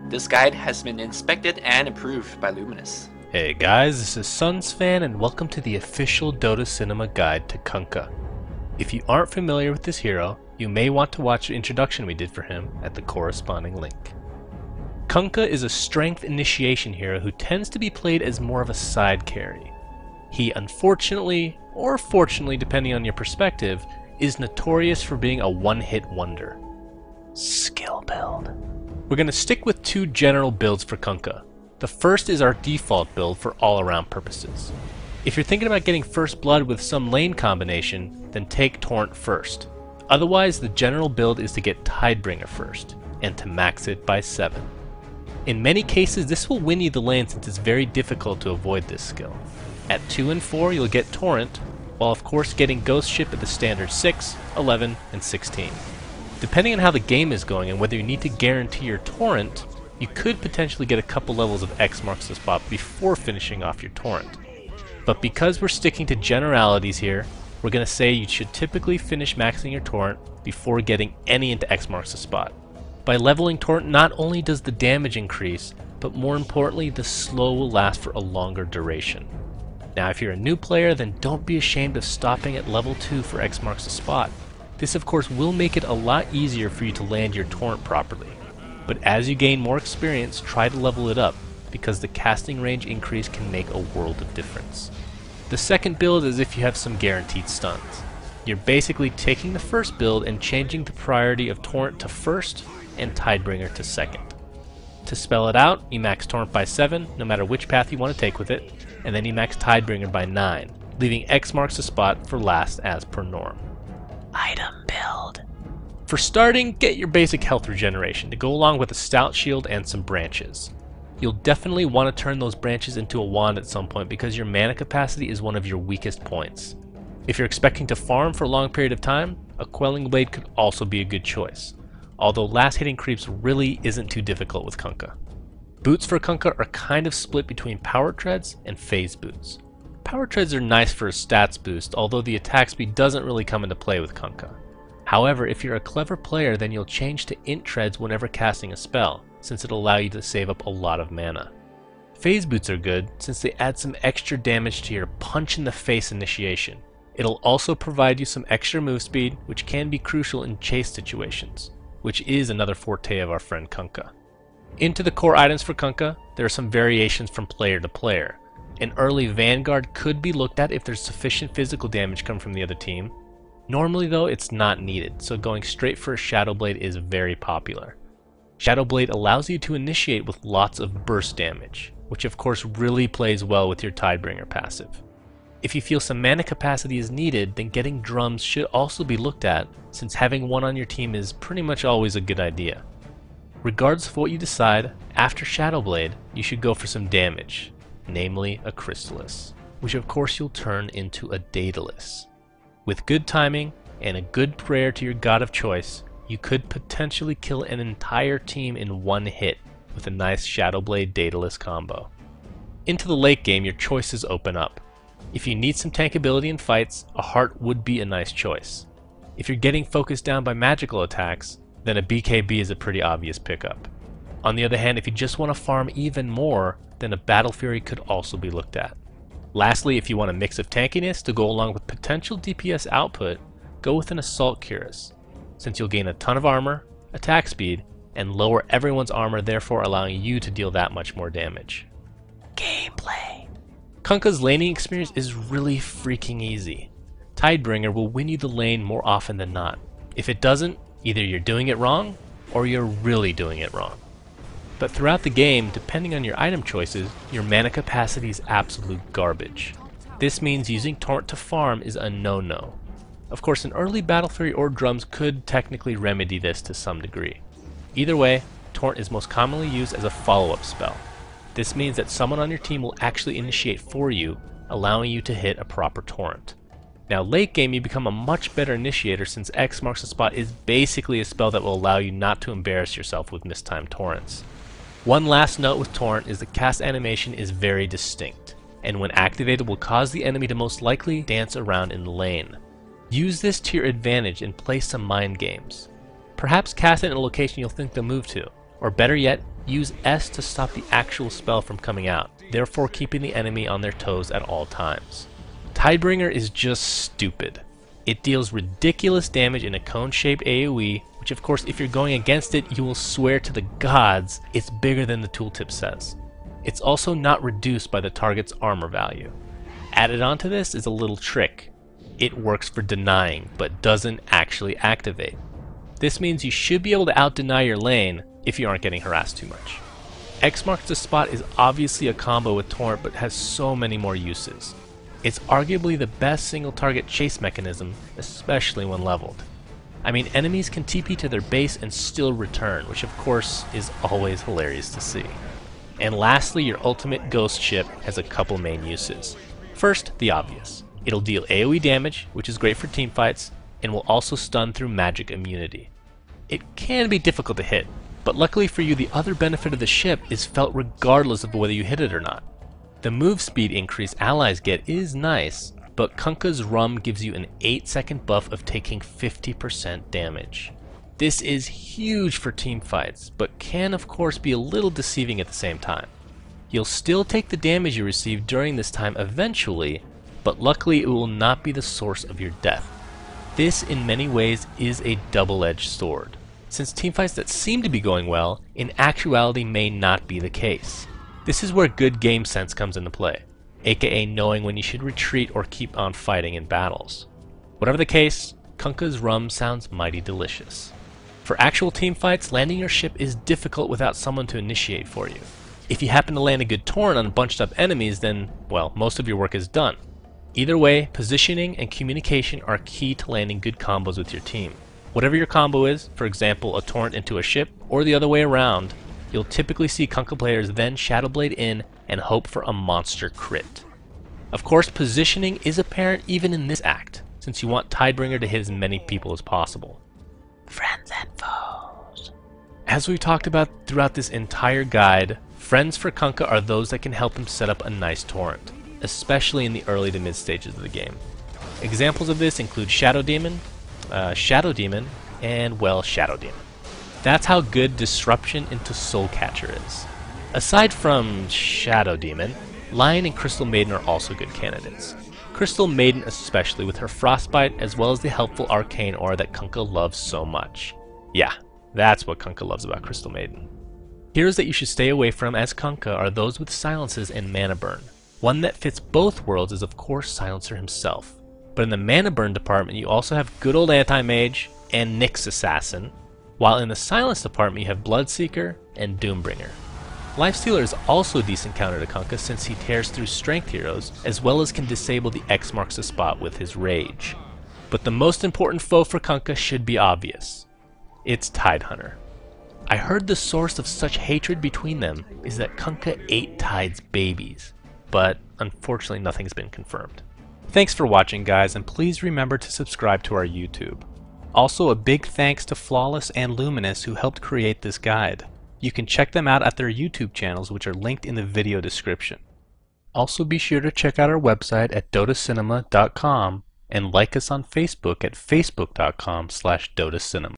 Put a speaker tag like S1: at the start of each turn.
S1: This guide has been inspected and approved by Luminous.
S2: Hey guys, this is SunsFan and welcome to the official Dota Cinema Guide to Kunkka. If you aren't familiar with this hero, you may want to watch the introduction we did for him at the corresponding link. Kunkka is a strength initiation hero who tends to be played as more of a side carry. He unfortunately, or fortunately depending on your perspective, is notorious for being a one-hit wonder. Skill build. We're going to stick with two general builds for Kunkka. The first is our default build for all-around purposes. If you're thinking about getting first blood with some lane combination, then take Torrent first. Otherwise, the general build is to get Tidebringer first, and to max it by 7. In many cases, this will win you the lane since it's very difficult to avoid this skill. At 2 and 4, you'll get Torrent, while of course getting Ghost Ship at the standard 6, 11, and 16. Depending on how the game is going and whether you need to guarantee your Torrent, you could potentially get a couple levels of X marks the spot before finishing off your Torrent. But because we're sticking to generalities here, we're going to say you should typically finish maxing your Torrent before getting any into X marks the spot. By leveling Torrent, not only does the damage increase, but more importantly, the slow will last for a longer duration. Now if you're a new player, then don't be ashamed of stopping at level 2 for X marks the spot. This of course will make it a lot easier for you to land your Torrent properly. But as you gain more experience, try to level it up, because the casting range increase can make a world of difference. The second build is if you have some guaranteed stuns. You're basically taking the first build and changing the priority of Torrent to first and Tidebringer to second. To spell it out, you max Torrent by 7, no matter which path you want to take with it, and then you max Tidebringer by 9, leaving X marks the spot for last as per norm. Item build. For starting, get your basic health regeneration to go along with a stout shield and some branches. You'll definitely want to turn those branches into a wand at some point because your mana capacity is one of your weakest points. If you're expecting to farm for a long period of time, a Quelling Blade could also be a good choice, although last hitting creeps really isn't too difficult with Kunkka. Boots for Kunkka are kind of split between power treads and phase boots. Power treads are nice for a stats boost, although the attack speed doesn't really come into play with Kunkka. However, if you're a clever player, then you'll change to int treads whenever casting a spell, since it'll allow you to save up a lot of mana. Phase boots are good, since they add some extra damage to your punch in the face initiation. It'll also provide you some extra move speed, which can be crucial in chase situations, which is another forte of our friend Kunkka. Into the core items for Kunkka, there are some variations from player to player. An early Vanguard could be looked at if there's sufficient physical damage coming from the other team. Normally though, it's not needed, so going straight for a Shadow Blade is very popular. Shadow Blade allows you to initiate with lots of burst damage, which of course really plays well with your Tidebringer passive. If you feel some mana capacity is needed, then getting drums should also be looked at, since having one on your team is pretty much always a good idea. Regardless of what you decide, after Shadow Blade, you should go for some damage, namely a Crystallis, which of course you'll turn into a Daedalus. With good timing and a good prayer to your god of choice, you could potentially kill an entire team in one hit with a nice Shadow Blade Daedalus combo. Into the late game, your choices open up. If you need some tankability in fights, a Heart would be a nice choice. If you're getting focused down by magical attacks, then a BKB is a pretty obvious pickup. On the other hand, if you just want to farm even more, then a Battle Fury could also be looked at. Lastly, if you want a mix of tankiness to go along with potential DPS output, go with an Assault Cuirass, since you'll gain a ton of armor, attack speed, and lower everyone's armor, therefore allowing you to deal that much more damage. Gameplay. Kunkka's laning experience is really freaking easy. Tidebringer will win you the lane more often than not. If it doesn't, either you're doing it wrong, or you're really doing it wrong. But throughout the game, depending on your item choices, your mana capacity is absolute garbage. This means using Torrent to farm is a no-no. Of course, an early Battle Fury or drums could technically remedy this to some degree. Either way, Torrent is most commonly used as a follow-up spell. This means that someone on your team will actually initiate for you, allowing you to hit a proper Torrent. Now late game you become a much better initiator since X marks the spot is basically a spell that will allow you not to embarrass yourself with mistimed Torrents. One last note with Torrent is the cast animation is very distinct, and when activated will cause the enemy to most likely dance around in the lane. Use this to your advantage and play some mind games. Perhaps cast it in a location you'll think they'll move to, or better yet, use S to stop the actual spell from coming out, therefore keeping the enemy on their toes at all times. Tidebringer is just stupid. It deals ridiculous damage in a cone-shaped AoE, which of course if you're going against it, you will swear to the gods it's bigger than the tooltip says. It's also not reduced by the target's armor value. Added onto this is a little trick. It works for denying, but doesn't actually activate. This means you should be able to out-deny your lane if you aren't getting harassed too much. X marks the spot is obviously a combo with Torrent, but has so many more uses. It's arguably the best single target chase mechanism, especially when leveled. I mean, enemies can TP to their base and still return, which of course is always hilarious to see. And lastly, your ultimate ghost ship has a couple main uses. First, the obvious. It'll deal AoE damage, which is great for teamfights, and will also stun through magic immunity. It can be difficult to hit, but luckily for you the other benefit of the ship is felt regardless of whether you hit it or not. The move speed increase allies get is nice, but Kunkka's Rum gives you an 8-second buff of taking 50% damage. This is huge for teamfights, but can of course be a little deceiving at the same time. You'll still take the damage you receive during this time eventually, but luckily it will not be the source of your death. This in many ways is a double-edged sword, since teamfights that seem to be going well, in actuality may not be the case. This is where good game sense comes into play, aka knowing when you should retreat or keep on fighting in battles. Whatever the case, Kunkka's Rum sounds mighty delicious. For actual teamfights, landing your ship is difficult without someone to initiate for you. If you happen to land a good torrent on bunched up enemies, then, well, most of your work is done. Either way, positioning and communication are key to landing good combos with your team. Whatever your combo is, for example a torrent into a ship, or the other way around, you'll typically see Kunkka players then Shadowblade in and hope for a monster crit. Of course, positioning is apparent even in this act, since you want Tidebringer to hit as many people as possible. Friends and foes. As we've talked about throughout this entire guide, friends for Kunkka are those that can help him set up a nice torrent, especially in the early to mid stages of the game. Examples of this include Shadow Demon, and, well, Shadow Demon. That's how good Disruption into Soulcatcher is. Aside from Shadow Demon, Lion and Crystal Maiden are also good candidates. Crystal Maiden especially with her Frostbite as well as the helpful Arcane Aura that Kunkka loves so much. Yeah, that's what Kunkka loves about Crystal Maiden. Heroes that you should stay away from as Kunkka are those with Silences and Mana Burn. One that fits both worlds is of course Silencer himself. But in the Mana Burn department you also have good old Anti-Mage and Nyx Assassin, while in the Silence department you have Bloodseeker and Doombringer. Lifestealer is also a decent counter to Kunkka since he tears through strength heroes as well as can disable the X marks the spot with his Rage. But the most important foe for Kunkka should be obvious. It's Tidehunter. I heard the source of such hatred between them is that Kunkka ate Tide's babies, but unfortunately nothing's been confirmed. Thanks for watching guys, and please remember to subscribe to our YouTube. Also a big thanks to Flawless and Luminous who helped create this guide. You can check them out at their YouTube channels which are linked in the video description. Also be sure to check out our website at dotacinema.com and like us on Facebook at facebook.com/dotacinema.